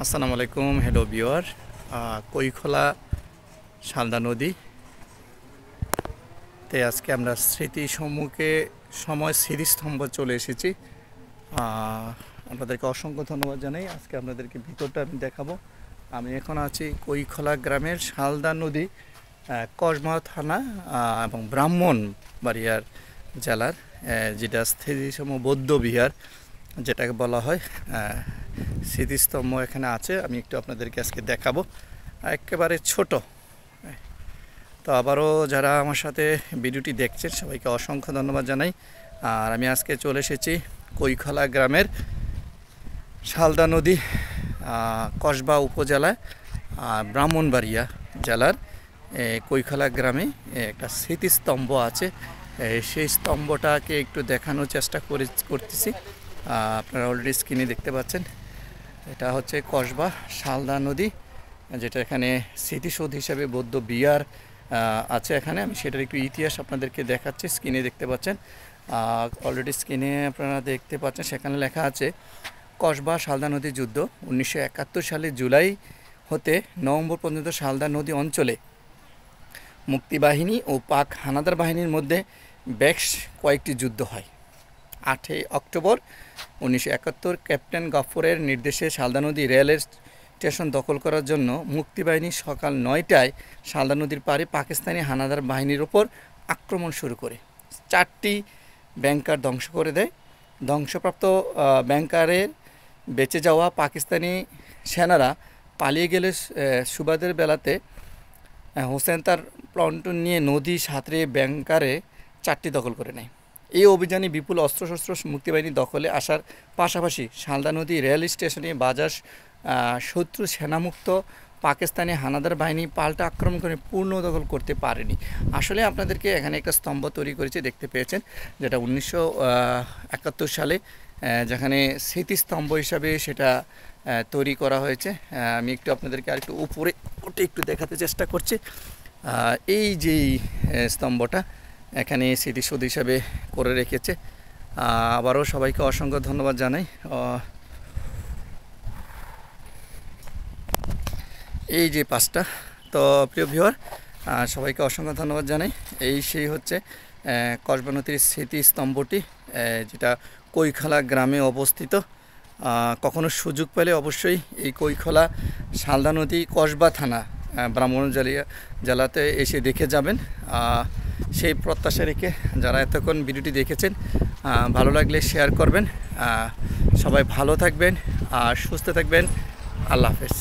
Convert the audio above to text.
আসসালামু আলাইকুম, hello viewer. কৈখোলা Salda নদী তে আজকে আমরা স্মৃতি সম্মুখে স্মৃতিস্তম্ভ চলে এসেছি। আপনাদেরকে অসংখ্য ধন্যবাদ জানাই। আজকে আপনাদেরকে ভিতরটা আমি দেখাবো। আমি এখন আছি কৈখোলা গ্রামের শালদা নদী, কসবা থানা এবং ব্রাহ্মণবাড়িয়ার জেলার, যেটা স্মৃতিসম বৌদ্ধ বিহার যেটাকে বলা হয়। স্মৃতিস্তম্ভ এখানে আছে, আমি একটু আপনাদেরকে আজকে দেখাবো। একেবারে ছোট। তো আবারও যারা আমার সাথে ভিডিওটি দেখছেন সবাইকে অসংখ্য ধন্যবাদ জানাই। আর আমি আজকে চলে এসেছি কৈখোলা গ্রামের শালদা নদী, কসবা উপজেলায়, ব্রাহ্মণবাড়িয়া জেলার কৈখোলা গ্রামে একটা স্মৃতিস্তম্ভ আছে। সেই স্তম্ভটাকে একটু দেখানোর চেষ্টা করতেছি। আপনারা অলরেডি স্ক্রিনে দেখতে পাচ্ছেন, এটা হচ্ছে কসবা শালদা নদী, যেটা এখানে স্মৃতিসৌধ হিসাবে বৌদ্ধ বিহার আছে। এখানে আমি সেটার একটু ইতিহাস আপনাদেরকে দেখাচ্ছি। স্ক্রিনে দেখতে পাচ্ছেন, অলরেডি স্ক্রিনে আপনারা দেখতে পাচ্ছেন, সেখানে লেখা আছে কসবা শালদা নদী যুদ্ধ 1971 সালে জুলাই হতে নভেম্বর পর্যন্ত শালদা নদী অঞ্চলে মুক্তিবাহিনী ও পাক হানাদার বাহিনীর মধ্যে বেশ কয়েকটি যুদ্ধ হয়। 8 অক্টোবর 1971 ক্যাপ্টেন গফ্ফরের নির্দেশে শালদা নদী রেল স্টেশন দখল করার জন্য মুক্তিবাহিনী সকাল 9টায় শালদা নদীর পাড়ে পাকিস্তানি হানাদার বাহিনীর ওপর আক্রমণ শুরু করে 4টি ব্যাংকার ধ্বংস করে দেয়। ধ্বংসপ্রাপ্ত ব্যাংকারের বেঁচে যাওয়া পাকিস্তানি সেনারা পালিয়ে গেলে সুবাদের বেলাতে হোসেন তার প্লন্টন নিয়ে নদী সাঁতরে ব্যাংকারে 4টি দখল করে নেয়। এই অভিযানে বিপুল অস্ত্রশস্ত্র মুক্তিবাহিনী দখলে আসার পাশাপাশি শালদা নদী রেল স্টেশনে বাজার শত্রু সেনামুক্ত পাকিস্তানি হানাদার বাহিনী পাল্টা আক্রমণ করে পূর্ণ দখল করতে পারেনি। আসলে আপনাদেরকে এখানে একটা স্তম্ভ তৈরি করেছে, দেখতে পেয়েছেন, যেটা 1971 সালে যেখানে স্মৃতিস্তম্ভ হিসাবে সেটা তৈরি করা হয়েছে। আমি একটু আপনাদেরকে আরেকটু উপরে ওটা একটু দেখাতে চেষ্টা করছি। এই যেই স্তম্ভটা এখানে স্মৃতিসৌধ হিসাবে করে রেখেছে। আবারও সবাইকে অসংখ্য ধন্যবাদ জানাই। এই যে পাঁচটা, তো প্রিয় ভিউয়ার, সবাইকে অসংখ্য ধন্যবাদ জানাই। সেই হচ্ছে কসবা নদীর স্মৃতিস্তম্ভটি, যেটা কৈখোলা গ্রামে অবস্থিত। কখনো সুযোগ পেলে অবশ্যই এই কৈখোলা শালদা নদী কসবা থানা ব্রাহ্মণবাড়িয়া জেলাতে এসে দেখে যাবেন। সেই প্রত্যাশা রেখে যারা এতক্ষণ ভিডিওটি দেখেছেন, ভালো লাগলে শেয়ার করবেন। সবাই ভালো থাকবেন আর সুস্থ থাকবেন। আল্লাহ হাফেজ।